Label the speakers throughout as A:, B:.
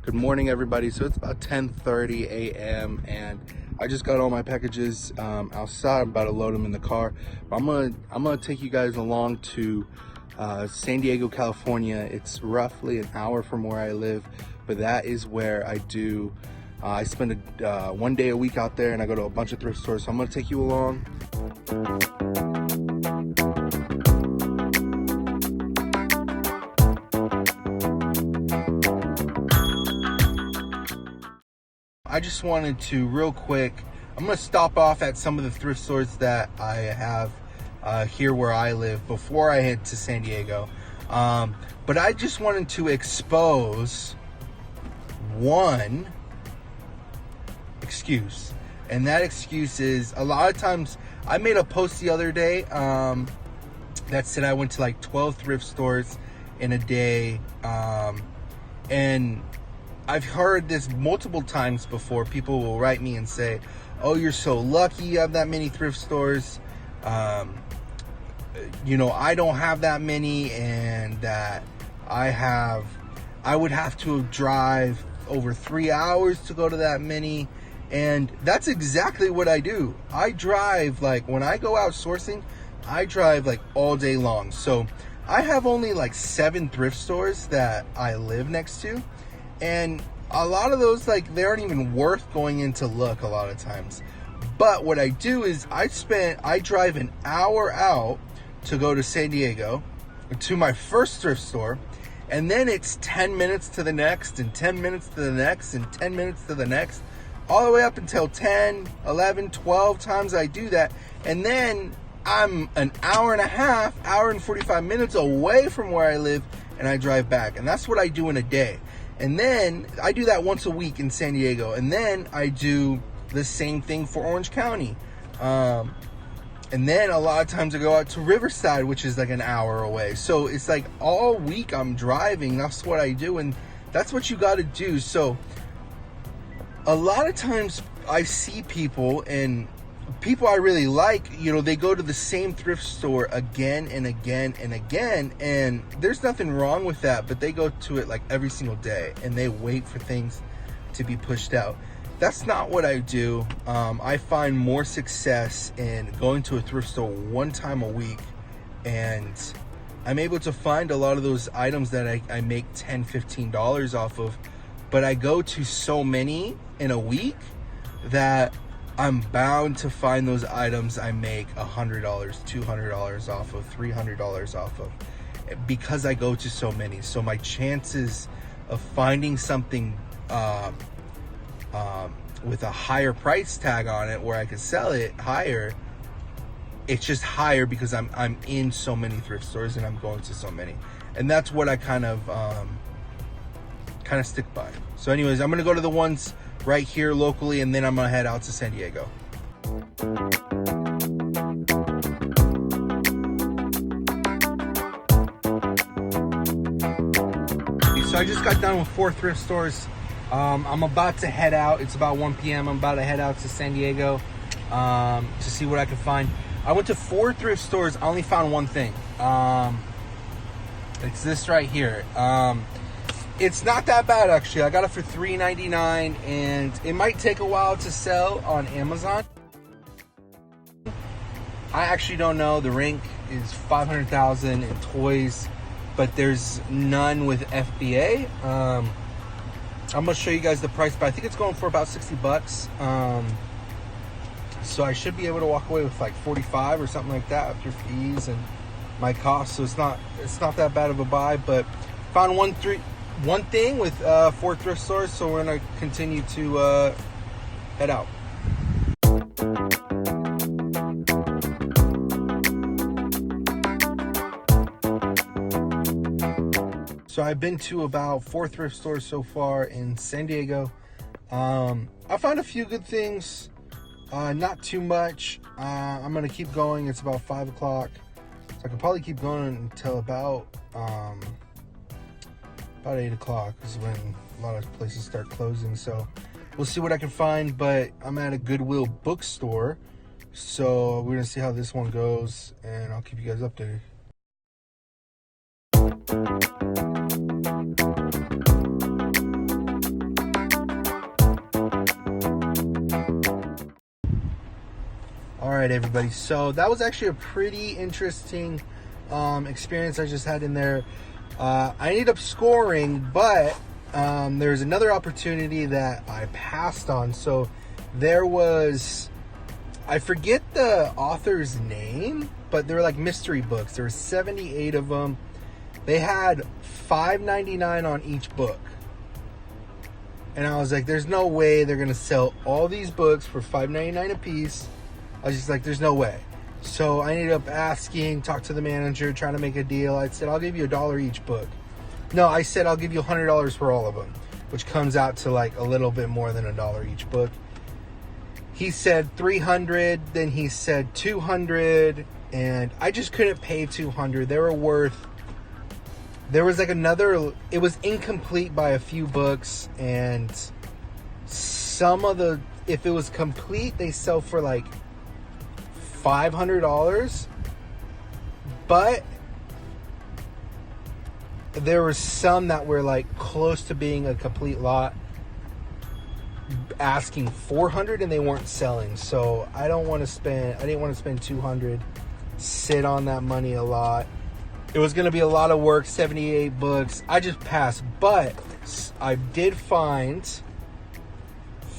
A: Good morning, everybody. So it's about 10:30 a.m. and I just got all my packages outside. I'm about to load them in the car. But I'm gonna take you guys along to San Diego, California. It's roughly an hour from where I live, but that is where I do. I spend one day a week out there, and I go to a bunch of thrift stores. So I'm gonna take you along. I just wanted to real quick, I'm going to stop off at some of the thrift stores that I have here where I live before I head to San Diego. But I just wanted to expose one excuse. And that excuse is, a lot of times, I made a post the other day that said I went to like 12 thrift stores in a day. And I've heard this multiple times before. People will write me and say, oh, you're so lucky you have that many thrift stores. I don't have that many, and that I would have to drive over 3 hours to go to that many. And that's exactly what I do. I drive, like, when I go out sourcing, I drive like all day long. So I have only like 7 thrift stores that I live next to. And a lot of those, like, they aren't even worth going in to look a lot of times. But what I do is I drive an hour out to go to San Diego, to my first thrift store, and then it's 10 minutes to the next, and 10 minutes to the next, and 10 minutes to the next, all the way up until 10, 11, 12 times I do that. And then I'm an hour and a half, hour and 45 minutes away from where I live, and I drive back. And that's what I do in a day. And then I do that once a week in San Diego. And then I do the same thing for Orange County. And then a lot of times I go out to Riverside, which is like an hour away. So it's like all week I'm driving. That's what I do. And that's what you got to do. So a lot of times I see people, and people I really like, they go to the same thrift store again and again and again, and there's nothing wrong with that, but they go to it like every single day and they wait for things to be pushed out. That's not what I do. I find more success in going to a thrift store one time a week, and I'm able to find a lot of those items that I make $10, $15 off of, but I go to so many in a week that I'm bound to find those items I make $100, $200 off of, $300 off of, because I go to so many. So my chances of finding something with a higher price tag on it, where I could sell it higher, it's just higher because I'm in so many thrift stores and I'm going to so many. And that's what I kind of stick by. So anyways, I'm gonna go to the ones right here locally, and then I'm gonna head out to San Diego. So I just got done with 4 thrift stores. I'm about to head out. It's about 1 p.m. I'm about to head out to San Diego to see what I can find. I went to 4 thrift stores. I only found one thing. It's this right here. It's not that bad, actually. I got it for $3.99, and it might take a while to sell on Amazon. I actually don't know. The rink is $500,000 in toys, but there's none with FBA. I'm gonna show you guys the price, but I think it's going for about $60. So I should be able to walk away with like 45 or something like that after fees and my costs. So it's not that bad of a buy. But found one thing with 4 thrift stores, so we're gonna continue to head out. So I've been to about 4 thrift stores so far in San Diego. I found a few good things, not too much. I'm gonna keep going. It's about 5 o'clock, so I can probably keep going until about 8 o'clock is when a lot of places start closing. So we'll see what I can find, but I'm at a Goodwill bookstore, so we're gonna see how this one goes, and I'll keep you guys updated. right, everybody. So that was actually a pretty interesting experience I just had in there. I ended up scoring, but there's another opportunity that I passed on. So there was, I forget the author's name, but they were like mystery books. There were 78 of them. They had $5.99 on each book. And I was like, there's no way they're going to sell all these books for $5.99 a piece. I was just like, there's no way. So I ended up talked to the manager, trying to make a deal. I said, I'll give you $1 each book. No, I said, I'll give you $100 for all of them, which comes out to like a little bit more than $1 each book. He said $300, then he said $200, and I just couldn't pay $200. They were worth, there was like another, it was incomplete by a few books, and some of the, if it was complete, they sell for like $500, but there were some that were like close to being a complete lot, asking $400, and they weren't selling. So I didn't want to spend $200, sit on that money a lot. It was going to be a lot of work, 78 books. I just passed. But I did find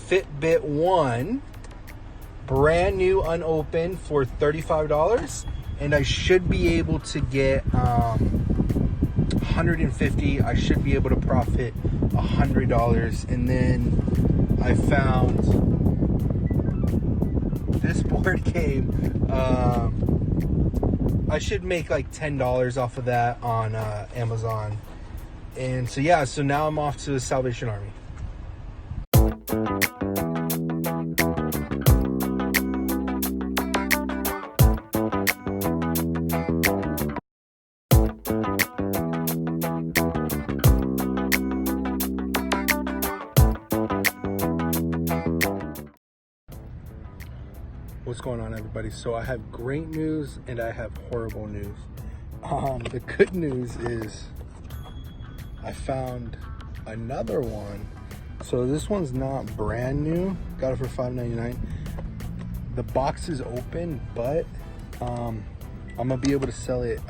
A: Fitbit 1, brand new, unopened, for $35. And I should be able to get $150. I should be able to profit $100. And then I found this board game. I should make like $10 off of that on Amazon. And so yeah, so now I'm off to the Salvation Army. What's going on, everybody? So I have great news and I have horrible news. The good news is I found another one. So this one's not brand new. Got it for $5.99. The box is open, but I'm gonna be able to sell it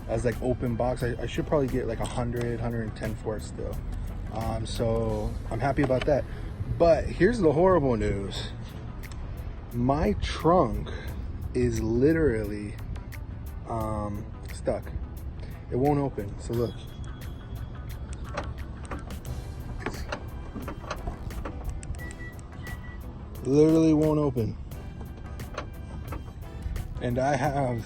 A: as like open box. I should probably get like 110 for it still. So I'm happy about that. But here's the horrible news. My trunk is literally stuck. It won't open. So look. It's literally won't open. And I have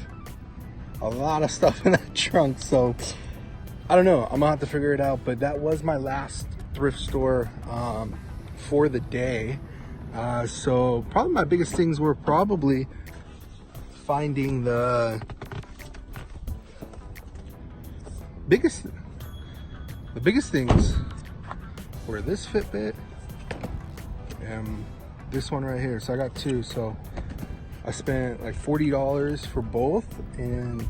A: a lot of stuff in that trunk, so I don't know. I'm gonna have to figure it out. But that was my last thrift store for the day. So probably my biggest things were probably finding the biggest things were this Fitbit and this one right here. So I got two, so I spent like $40 for both, and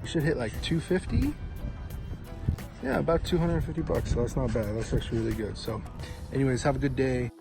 A: we should hit like $250. Yeah, about 250 bucks. So that's not bad. That's actually really good. So anyways, have a good day.